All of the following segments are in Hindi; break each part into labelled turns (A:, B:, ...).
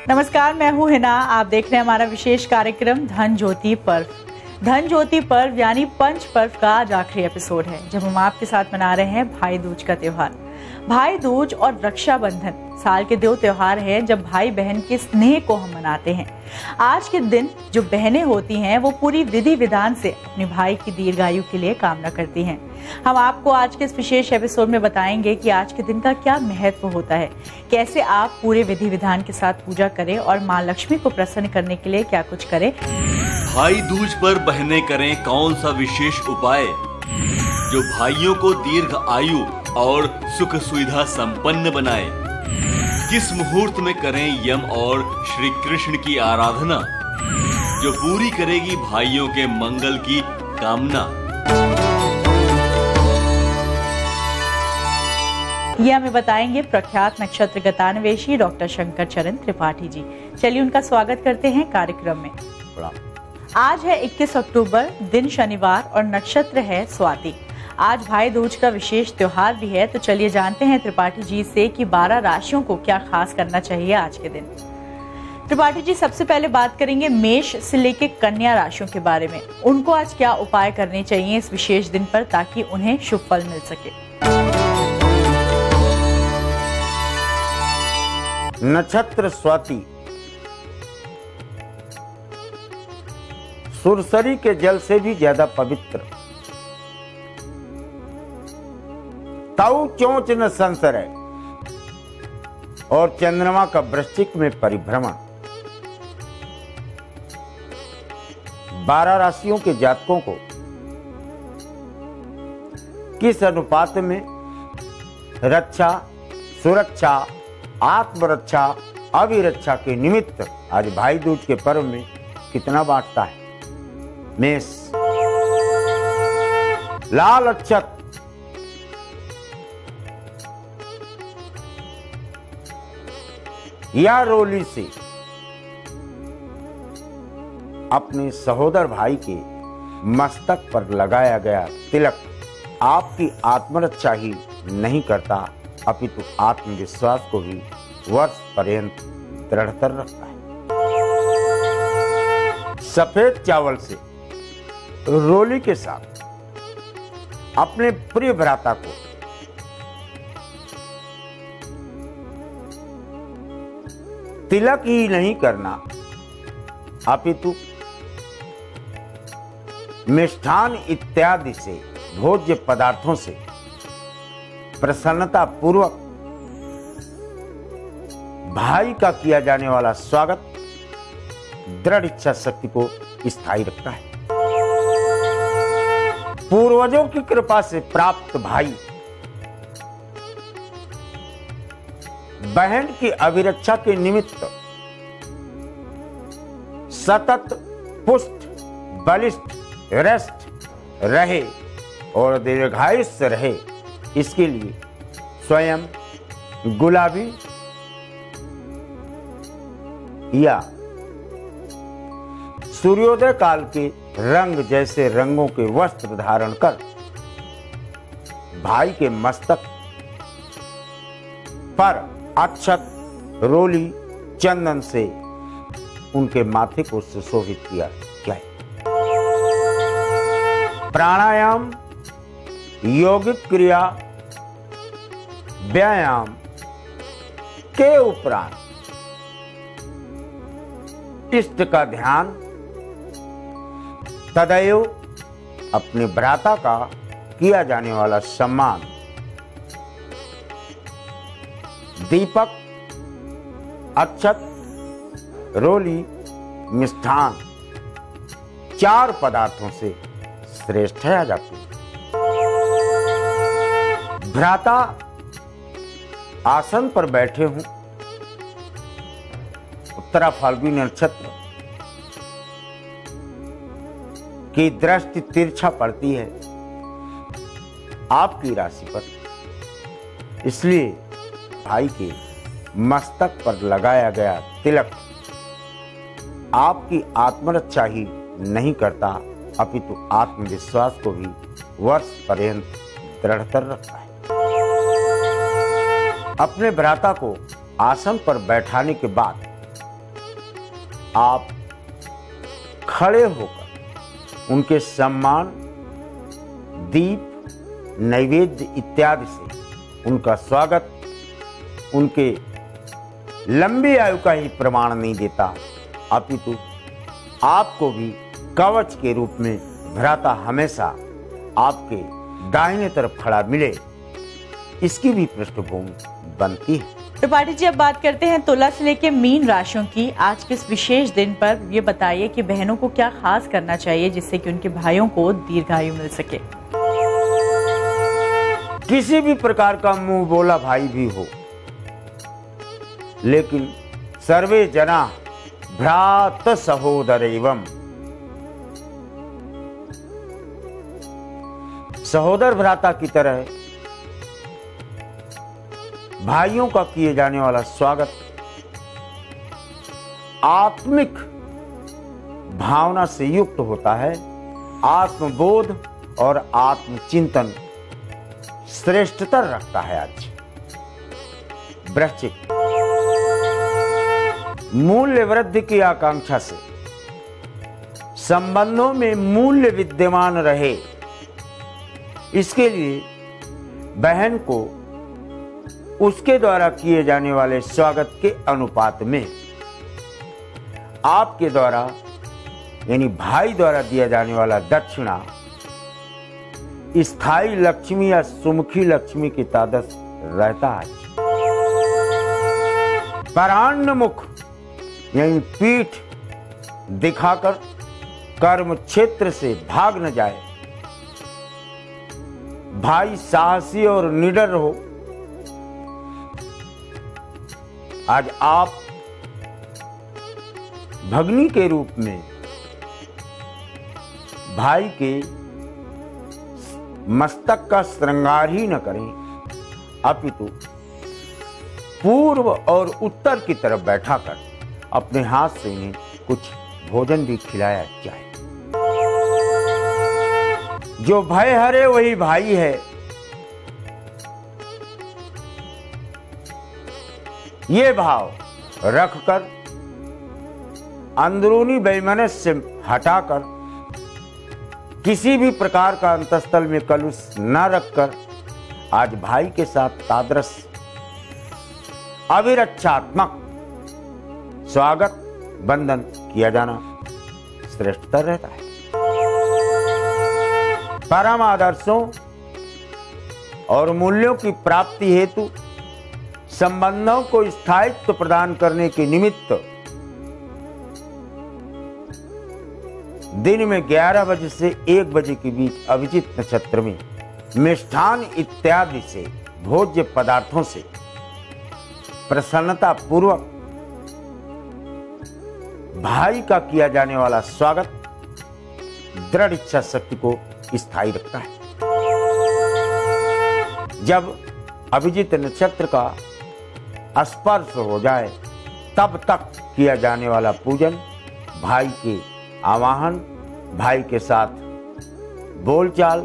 A: नमस्कार, मैं हूँ हिना। आप देख रहे हैं हमारा विशेष कार्यक्रम धन ज्योति पर्व। धन ज्योति पर्व यानी पंच पर्व का आज आखिरी एपिसोड है, जब हम आपके साथ मना रहे हैं भाई दूज का त्योहार। भाई दूज और रक्षाबंधन साल के दो त्योहार हैं जब भाई बहन के स्नेह को हम मनाते हैं। आज के दिन जो बहनें होती हैं वो पूरी विधि विधान से अपने भाई की दीर्घायु के लिए कामना करती हैं। हम आपको आज के इस विशेष एपिसोड में बताएंगे कि आज के दिन का क्या महत्व होता है, कैसे आप पूरे विधि विधान के साथ पूजा करें और माँ लक्ष्मी को प्रसन्न करने के लिए क्या कुछ करें।
B: भाई दूज पर बहनें करें कौन सा विशेष उपाय जो भाइयों को दीर्घ आयु और सुख सुविधा संपन्न बनाए। किस मुहूर्त में करें यम और श्री कृष्ण की आराधना जो पूरी करेगी भाइयों के मंगल की कामना।
A: ये हमें बताएंगे प्रख्यात नक्षत्र गतान्वेषी डॉक्टर शंकर चरण त्रिपाठी जी। चलिए उनका स्वागत करते हैं कार्यक्रम में। आज है 21 अक्टूबर, दिन शनिवार और नक्षत्र है स्वाति। आज भाई दूज का विशेष त्योहार भी है, तो चलिए जानते हैं त्रिपाठी जी से कि 12 राशियों को क्या खास करना चाहिए आज के दिन। त्रिपाठी जी, सबसे पहले बात करेंगे मेष से लेकर कन्या राशियों के बारे में। उनको आज क्या उपाय करने चाहिए इस विशेष दिन पर ताकि उन्हें शुभ फल मिल सके।
C: नक्षत्र स्वाति सुरसरी के जल से भी ज्यादा पवित्र। ताऊ चोंच न संसरय और चंद्रमा का वृश्चिक में परिभ्रमण। 12 राशियों के जातकों को किस अनुपात में रक्षा, सुरक्षा, आत्मरक्षा, अभिरक्षा के निमित्त आज भाई दूज के पर्व में कितना बांटता है। मेष, लाल अक्षत या रोली से अपने सहोदर भाई के मस्तक पर लगाया गया तिलक आपकी आत्मरक्षा ही नहीं करता अपितु आत्मविश्वास को भी वर्ष पर्यंत दृढ़तर रखता है। सफेद चावल से रोली के साथ अपने प्रिय भ्राता को तिलक ही नहीं करना अपितु मिष्ठान इत्यादि से भोज्य पदार्थों से प्रसन्नता पूर्वक भाई का किया जाने वाला स्वागत दृढ़ इच्छा शक्ति को स्थायी रखता है। पूर्वजों की कृपा से प्राप्त भाई बहन की अभिरक्षा के निमित्त सतत पुष्ट, बलिष्ठ, हृष्ट रहे और दीर्घायुष्य रहे, इसके लिए स्वयं गुलाबी या सूर्योदय काल के रंग जैसे रंगों के वस्त्र धारण कर भाई के मस्तक पर अक्षत, रोली, चंदन से उनके माथे को सुशोभित किया जाए। प्राणायाम, यौगिक क्रिया, व्यायाम के उपरांत इष्ट का ध्यान तदैव अपने भ्राता का किया जाने वाला सम्मान दीपक, अक्षत, रोली, मिष्ठान 4 पदार्थों से श्रेष्ठ है जाती है। भ्राता आसन पर बैठे हूं, उत्तरा फाल्गुनी नक्षत्र की दृष्टि तिरछा पड़ती है आपकी राशि पर, इसलिए भाई के मस्तक पर लगाया गया तिलक आपकी आत्मरक्षा ही नहीं करता अपितु आत्मविश्वास को भी वर्ष पर्यंत दृढ़तर रखता है। अपने भ्राता को आसन पर बैठाने के बाद आप खड़े होकर उनके सम्मान, दीप, नैवेद्य इत्यादि से उनका स्वागत उनके लंबी आयु का ही प्रमाण नहीं देता, अपितु आपको भी कवच के रूप में भ्राता हमेशा आपके दाहिने तरफ खड़ा मिले, इसकी भी पृष्ठभूमि बनती है।
A: त्रिपाठी जी, अब बात करते हैं तुला से लेकर मीन राशियों की। आज के इस विशेष दिन पर ये बताइए कि बहनों को क्या खास करना चाहिए जिससे कि उनके भाइयों को दीर्घायु मिल सके।
C: किसी भी प्रकार का मुंह बोला भाई भी हो, लेकिन सर्वे जना भ्रात सहोदर एवं, सहोदर भ्राता की तरह भाइयों का किए जाने वाला स्वागत आत्मिक भावना से युक्त होता है। आत्मबोध और आत्मचिंतन श्रेष्ठतर रखता है। आज वृश्चिक, मूल्य वृद्धि की आकांक्षा से संबंधों में मूल्य विद्यमान रहे, इसके लिए बहन को उसके द्वारा किए जाने वाले स्वागत के अनुपात में आपके द्वारा यानी भाई द्वारा दिया जाने वाला दक्षिणा स्थायी लक्ष्मी या सुमुखी लक्ष्मी की तादस रहता है। परान्नमुख यानी पीठ दिखाकर कर्म क्षेत्र से भाग न जाए, भाई साहसी और निडर हो। आज आप भगनी के रूप में भाई के मस्तक का श्रृंगार ही न करें, अपितु पूर्व और उत्तर की तरफ बैठाकर अपने हाथ से इन्हें कुछ भोजन भी खिलाया जाए। जो भय हरे वही भाई है। ये भाव रखकर अंदरूनी बेईमानी से हटाकर किसी भी प्रकार का अंतस्थल में कलुष न रखकर आज भाई के साथ तादृश अविरक्षात्मक स्वागत बंधन किया जाना श्रेष्ठतर रहता है। परम आदर्शों और मूल्यों की प्राप्ति हेतु संबंधों को स्थायित्व प्रदान करने के निमित्त दिन में 11 बजे से 1 बजे के बीच अभिजित नक्षत्र में मिष्ठान इत्यादि से भोज्य पदार्थों से प्रसन्नता पूर्वक भाई का किया जाने वाला स्वागत दृढ़ इच्छा शक्ति को स्थायी रखता है। जब अभिजित नक्षत्र का स्पर्श हो जाए तब तक किया जाने वाला पूजन, भाई के आवाहन, भाई के साथ बोलचाल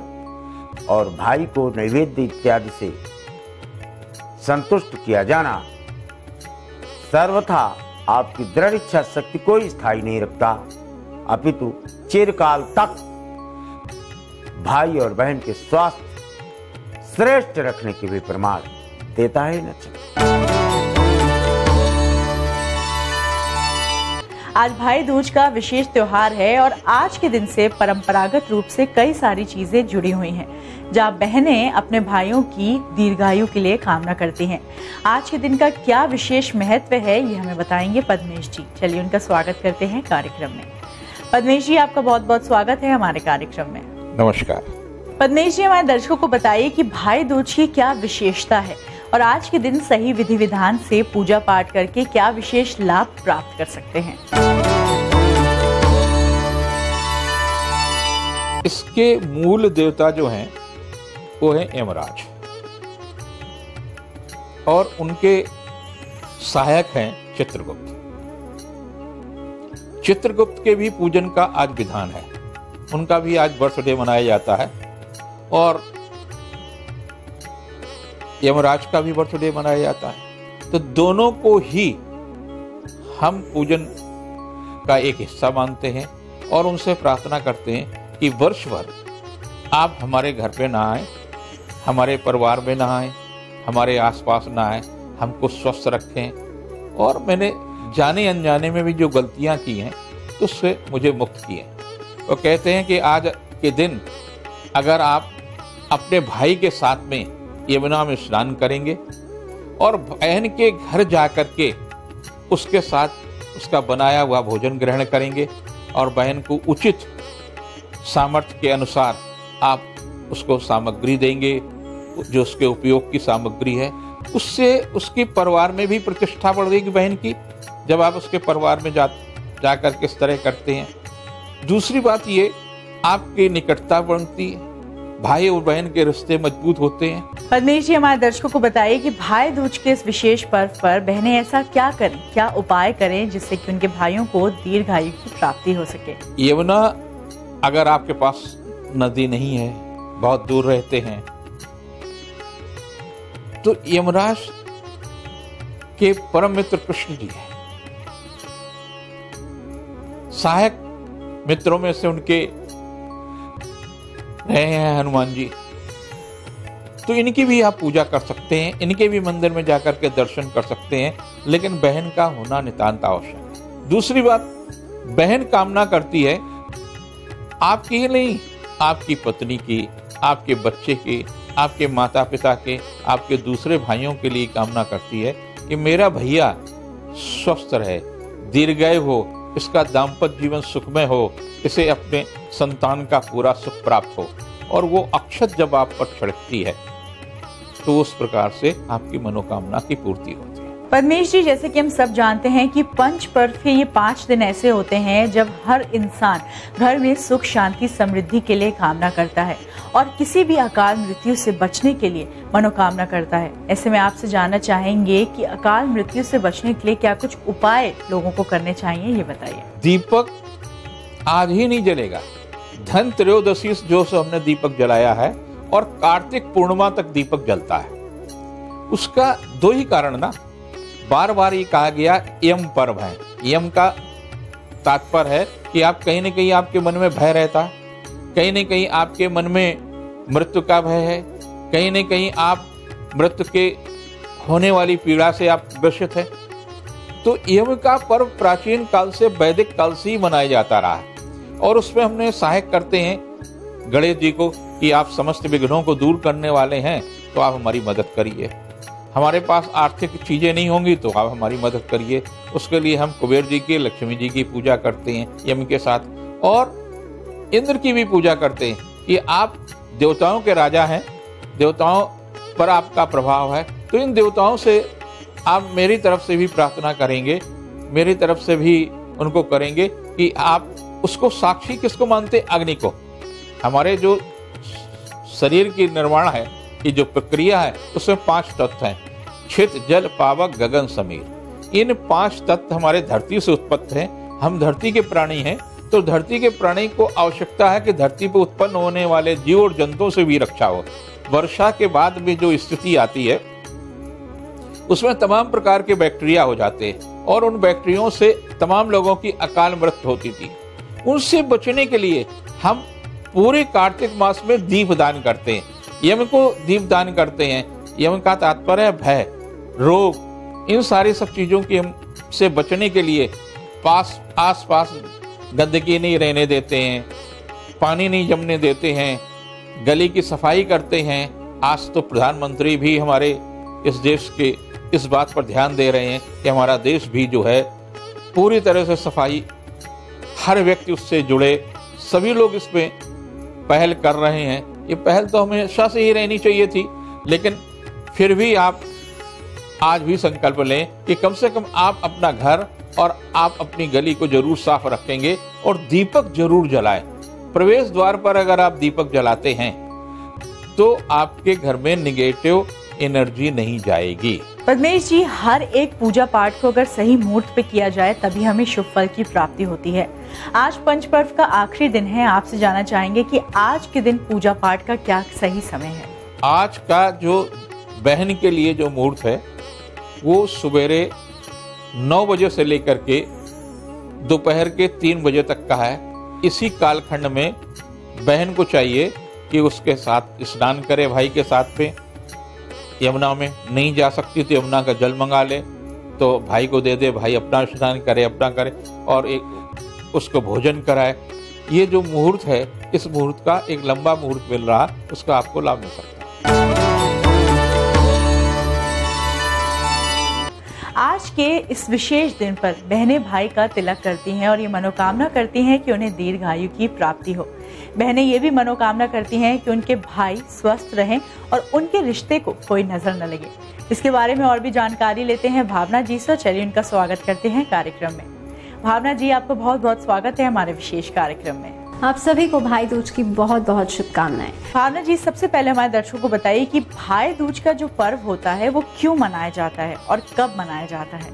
C: और भाई को नैवेद्य इत्यादि से संतुष्ट किया जाना सर्वथा आपकी दृढ़ इच्छा शक्ति कोई स्थायी नहीं रखता, अपितु चिरकाल तक भाई और बहन के स्वास्थ्य श्रेष्ठ रखने के भी प्रमाण देता है नक्षत्र।
A: आज भाई दूज का विशेष त्योहार है और आज के दिन से परंपरागत रूप से कई सारी चीजें जुड़ी हुई हैं, जहाँ बहनें अपने भाइयों की दीर्घायु के लिए कामना करती हैं। आज के दिन का क्या विशेष महत्व है ये हमें बताएंगे पद्मेश जी। चलिए उनका स्वागत करते हैं कार्यक्रम में। पद्मेश जी, आपका बहुत बहुत स्वागत है हमारे कार्यक्रम में।
D: नमस्कार।
A: पद्मेश जी, हमारे दर्शकों को बताइए कि भाई दूज की क्या विशेषता है और आज के दिन सही विधि विधान से पूजा पाठ करके क्या विशेष लाभ प्राप्त कर सकते हैं।
D: इसके मूल देवता जो हैं वो है यमराज और उनके सहायक हैं चित्रगुप्त। चित्रगुप्त के भी पूजन का आज विधान है, उनका भी आज बर्थडे मनाया जाता है और यमराज का भी बर्थडे मनाया जाता है। तो दोनों को ही हम पूजन का एक हिस्सा मानते हैं और उनसे प्रार्थना करते हैं कि वर्ष भर आप हमारे घर पे ना आए, हमारे परिवार में ना आए, हमारे आसपास ना आए, हमको स्वस्थ रखें और मैंने जाने अनजाने में भी जो गलतियां की हैं तो उससे मुझे मुक्त किए। वो कहते हैं कि आज के दिन अगर आप अपने भाई के साथ में यमुना में स्नान करेंगे और बहन के घर जाकर के उसके साथ उसका बनाया हुआ भोजन ग्रहण करेंगे और बहन को उचित सामर्थ्य के अनुसार आप उसको सामग्री देंगे जो उसके उपयोग की सामग्री है, उससे उसके परिवार में भी प्रतिष्ठा बढ़ेगी बहन की, जब आप उसके परिवार में जाकर के इस तरह करते हैं। दूसरी बात ये, आपकी निकटता बढ़ती है, भाई और बहन के रिश्ते मजबूत होते हैं।
A: पद्मेश जी, हमारे दर्शकों को बताइए कि भाई दूज के इस विशेष पर्व पर बहनें ऐसा क्या करें, क्या उपाय करें जिससे कि उनके भाइयों को दीर्घायु की प्राप्ति हो सके।
D: यमुना अगर आपके पास नदी नहीं है, बहुत दूर रहते हैं, तो यमराज के परम मित्र कृष्ण जी हैं। सहायक मित्रों में से उनके रहे हैं हनुमान जी, तो इनकी भी आप पूजा कर सकते हैं, इनके भी मंदिर में जाकर के दर्शन कर सकते हैं, लेकिन बहन का होना नितांत आवश्यक है। दूसरी बात, बहन कामना करती है आपकी ही नहीं, आपकी पत्नी की, आपके बच्चे की, आपके माता पिता के, आपके दूसरे भाइयों के लिए कामना करती है कि मेरा भैया स्वस्थ रहे, दीर्घायु हो, इसका दाम्पत्य जीवन सुखमय हो, इसे अपने संतान का पूरा सुख प्राप्त हो। और वो अक्षत जब आप पर छिड़कती है तो उस प्रकार से आपकी मनोकामना की पूर्ति होती है।
A: पद्मेश जी, जैसे कि हम सब जानते हैं कि पंच पर्व के ये 5 दिन ऐसे होते हैं जब हर इंसान घर में सुख शांति समृद्धि के लिए कामना करता है और किसी भी अकाल मृत्यु से बचने के लिए मनोकामना करता है। ऐसे में आपसे जानना चाहेंगे कि अकाल मृत्यु से बचने के लिए क्या कुछ उपाय लोगों को करने चाहिए, ये बताइए।
D: दीपक आज ही नहीं जलेगा, धन त्रयोदशी जो हमने दीपक जलाया है और कार्तिक पूर्णिमा तक दीपक जलता है। उसका 2 ही कारण ना, बार बार ये कहा गया यम पर्व है। यम का तात्पर्य है कि आप कहीं न कहीं आपके मन में भय रहता है, कहीं न कहीं आपके मन में मृत्यु का भय है, कहीं न कहीं आप मृत्यु के होने वाली पीड़ा से आप ग्रसित है। तो यम का पर्व प्राचीन काल से, वैदिक काल से ही मनाया जाता रहा है और उसमें हमने सहायक करते हैं गणेश जी को कि आप समस्त विघ्नों को दूर करने वाले हैं, तो आप हमारी मदद करिए। हमारे पास आर्थिक चीजें नहीं होंगी तो आप हमारी मदद करिए। उसके लिए हम कुबेर जी की, लक्ष्मी जी की पूजा करते हैं यम के साथ, और इंद्र की भी पूजा करते हैं कि आप देवताओं के राजा हैं, देवताओं पर आपका प्रभाव है, तो इन देवताओं से आप मेरी तरफ से भी प्रार्थना करेंगे, मेरी तरफ से भी उनको करेंगे कि आप उसको साक्षी किसको मानते, अग्नि को। हमारे जो शरीर की निर्माण है, ये जो प्रक्रिया है, उसमें 5 तत्व हैं, क्षित जल पावक गगन समीर। इन 5 तत्व हमारे धरती से उत्पन्न हैं। हम धरती के प्राणी हैं, तो धरती के प्राणी को आवश्यकता है कि धरती पर उत्पन्न होने वाले जीव और जंतुओं से भी रक्षा हो। वर्षा के बाद में जो स्थिति आती है उसमें तमाम प्रकार के बैक्टीरिया हो जाते हैं और उन बैक्टीरियों से तमाम लोगों की अकाल मृत्यु होती थी। उनसे बचने के लिए हम पूरे कार्तिक मास में दीप दान करते हैं, यम को दीप दान करते हैं। यम का तात्पर्य है भय, रोग, इन सारी सब चीजों की हम से बचने के लिए आस पास गंदगी नहीं रहने देते हैं, पानी नहीं जमने देते हैं, गली की सफाई करते हैं। आज तो प्रधानमंत्री भी हमारे इस देश के इस बात पर ध्यान दे रहे हैं कि हमारा देश भी जो है पूरी तरह से सफाई, हर व्यक्ति उससे जुड़े, सभी लोग इसमें पहल कर रहे हैं। ये पहल तो हमेशा से ही रहनी चाहिए थी, लेकिन फिर भी आप आज भी संकल्प लें कि कम से कम आप अपना घर और आप अपनी गली को जरूर साफ रखेंगे और दीपक जरूर जलाएं। प्रवेश द्वार पर अगर आप दीपक जलाते हैं तो आपके घर में निगेटिव एनर्जी नहीं जाएगी।
A: पद्मेश जी, हर एक पूजा पाठ को अगर सही मुहूर्त पे किया जाए तभी हमें शुभ फल की प्राप्ति होती है। आज पंच पर्व का आखिरी दिन है, आपसे जानना चाहेंगे कि आज के दिन पूजा पाठ का क्या सही समय है।
D: आज का जो बहन के लिए जो मुहूर्त है वो सुबेरे 9 बजे से लेकर के दोपहर के 3 बजे तक का है। इसी कालखंड में बहन को चाहिए कि उसके साथ स्नान करे भाई के साथ पे। यमुना में नहीं जा सकती तो यमुना का जल मंगा ले, तो भाई को दे दे, भाई अपना स्नान करे, अपना करे और एक उसको भोजन कराए। ये जो मुहूर्त है, इस मुहूर्त का एक लंबा मुहूर्त मिल रहा, उसका आपको लाभ मिल सकता है।
A: आज के इस विशेष दिन पर बहनें भाई का तिलक करती हैं और ये मनोकामना करती हैं कि उन्हें दीर्घायु की प्राप्ति हो। बहनें ये भी मनोकामना करती हैं कि उनके भाई स्वस्थ रहें और उनके रिश्ते को कोई नजर न लगे। इसके बारे में और भी जानकारी लेते हैं भावना जी से। चलिए उनका स्वागत करते हैं कार्यक्रम में। भावना जी, आपको बहुत बहुत स्वागत है हमारे विशेष कार्यक्रम में।
E: आप सभी को भाई दूज की बहुत बहुत शुभकामनाएं।
A: भावना जी, सबसे पहले हमारे दर्शकों को बताइए कि भाई दूज का जो पर्व होता है वो क्यों मनाया जाता है और कब मनाया जाता है?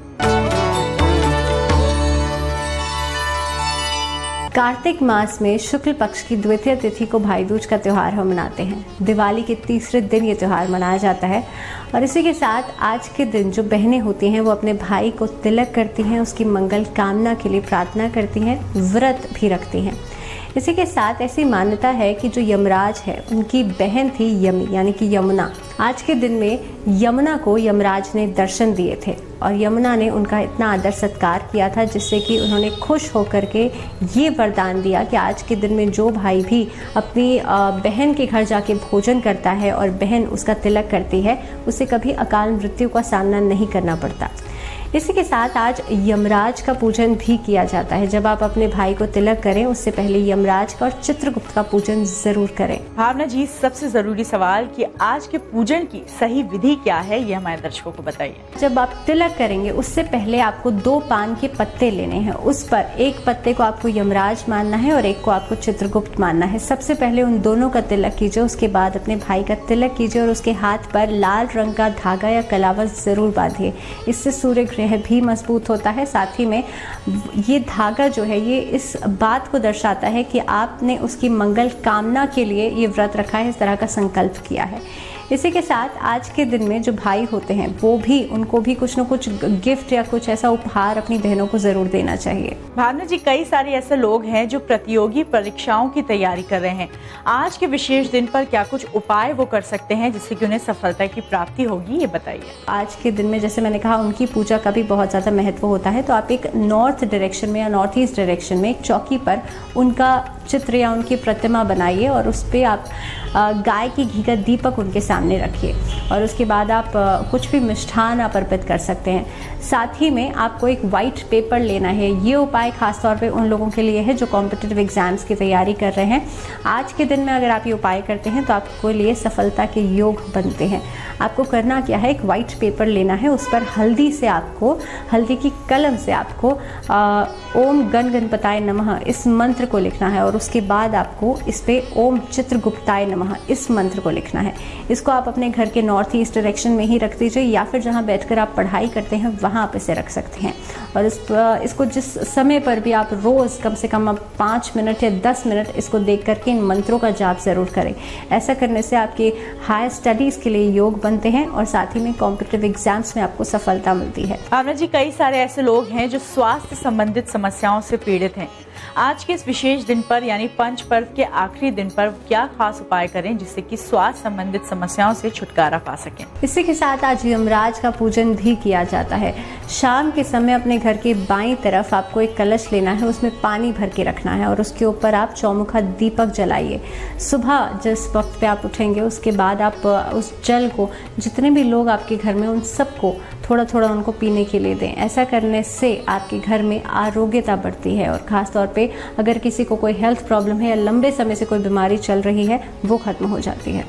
E: कार्तिक मास में शुक्ल पक्ष की द्वितीय तिथि को भाई दूज का त्योहार हम मनाते हैं। दिवाली के तीसरे दिन ये त्योहार मनाया जाता है और इसी के साथ आज के दिन जो बहनें होती हैं वो अपने भाई को तिलक करती हैं, उसकी मंगल कामना के लिए प्रार्थना करती हैं, व्रत भी रखती हैं। इसी के साथ ऐसी मान्यता है कि जो यमराज है उनकी बहन थी यमी यानी कि यमुना। आज के दिन में यमुना को यमराज ने दर्शन दिए थे और यमुना ने उनका इतना आदर सत्कार किया था जिससे कि उन्होंने खुश होकर के ये वरदान दिया कि आज के दिन में जो भाई भी अपनी बहन के घर जाके भोजन करता है और बहन उसका तिलक करती है, उसे कभी अकाल मृत्यु का सामना नहीं करना पड़ता। इसी के साथ आज यमराज का पूजन भी किया जाता है। जब आप अपने भाई को तिलक करें उससे पहले यमराज का और चित्रगुप्त का पूजन जरूर करें।
A: भावना जी, सबसे जरूरी सवाल कि आज के पूजन की सही विधि क्या है, ये हमारे दर्शकों को बताइए।
E: जब आप तिलक करेंगे उससे पहले आपको 2 पान के पत्ते लेने हैं। उस पर एक पत्ते को आपको यमराज मानना है और एक को आपको चित्रगुप्त मानना है। सबसे पहले उन दोनों का तिलक कीजिए, उसके बाद अपने भाई का तिलक कीजिए और उसके हाथ पर लाल रंग का धागा या कलावज जरूर बांधिए। इससे सूर्य ग्रह भी मजबूत होता है। साथ ही में ये धागा जो है ये इस बात को दर्शाता है कि आपने उसकी मंगल कामना के लिए ये व्रत रखा है, इस तरह का संकल्प किया है। इसी के साथ आज के दिन में जो भाई होते हैं वो भी उनको भी कुछ न कुछ गिफ्ट या कुछ ऐसा उपहार अपनी बहनों को जरूर देना चाहिए।
A: भावना जी, कई सारे ऐसे लोग हैं जो प्रतियोगी परीक्षाओं की तैयारी कर रहे हैं। आज के विशेष दिन पर क्या कुछ उपाय वो कर सकते हैं जिससे कि उन्हें सफलता की प्राप्ति होगी, ये बताइए।
E: आज के दिन में जैसे मैंने कहा उनकी पूजा का भी बहुत ज्यादा महत्व होता है, तो आप एक नॉर्थ डायरेक्शन में या नॉर्थ ईस्ट डायरेक्शन में एक चौकी पर उनका चित्र या उनकी प्रतिमा बनाइए और उस पर आप गाय की घी का दीपक उनके सामने रखिए और उसके बाद आप कुछ भी मिष्ठान आप अर्पित कर सकते हैं। साथ ही में आपको एक वाइट पेपर लेना है। ये उपाय खासतौर पे उन लोगों के लिए है जो कॉम्पिटिटिव एग्जाम्स की तैयारी कर रहे हैं। आज के दिन में अगर आप ये उपाय करते हैं तो आपको लिए सफलता के योग बनते हैं। आपको करना क्या है, एक वाइट पेपर लेना है, उस पर हल्दी की कलम से आपको ओम गण गणपताय नमः इस मंत्र को लिखना है और उसके बाद आपको इस पे ओम चित्रगुप्ताय नमः इस मंत्र को लिखना है। इसको आप अपने घर के नॉर्थ ईस्ट डायरेक्शन में ही रख दीजिए या फिर जहाँ बैठकर आप पढ़ाई करते हैं वहाँ आप इसे रख सकते हैं। और इसको जिस समय पर भी आप रोज़ कम से कम 5 मिनट या 10 मिनट इसको देख करके इन मंत्रों का जाप जरूर करें। ऐसा करने से आपके हायर स्टडीज़ के लिए योग बनते हैं और साथ ही में कॉम्पिटिटिव एग्जाम्स में आपको सफलता मिलती है।
A: भावना जी, कई सारे ऐसे लोग हैं जो स्वास्थ्य संबंधित समस्याओं से पीड़ित हैं। आज के इस विशेष दिन पर यानी पंच पर्व के आखिरी दिन पर क्या खास उपाय करें जिससे कि स्वास्थ्य संबंधित समस्याओं से छुटकारा पा सकें?
E: इसी के साथ आज यमराज का पूजन भी किया जाता है। शाम के समय अपने घर के बाईं तरफ आपको एक कलश लेना है, उसमें पानी भर के रखना है और उसके ऊपर आप चौमुखा दीपक जलाइए। सुबह जिस वक्त पे आप उठेंगे उसके बाद आप उस जल को जितने भी लोग आपके घर में उन सबको थोड़ा थोड़ा उनको पीने के लिए दें। ऐसा करने से आपके घर में आरोग्यता बढ़ती है और खास तौर पे अगर किसी को कोई हेल्थ प्रॉब्लम है या लंबे समय से कोई बीमारी चल रही है वो खत्म हो जाती है।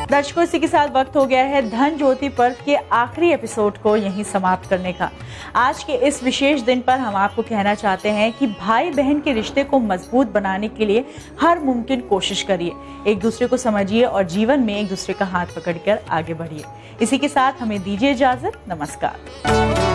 A: दर्शकों, इसी के साथ वक्त हो गया है धन ज्योति पर्व के आखिरी एपिसोड को यहीं समाप्त करने का। आज के इस विशेष दिन पर हम आपको कहना चाहते हैं कि भाई बहन के रिश्ते को मजबूत बनाने के लिए हर मुमकिन कोशिश करिए, एक दूसरे को समझिए और जीवन में एक दूसरे का हाथ पकड़कर आगे बढ़िए। इसी के साथ हमें दीजिए इजाजत। नमस्कार।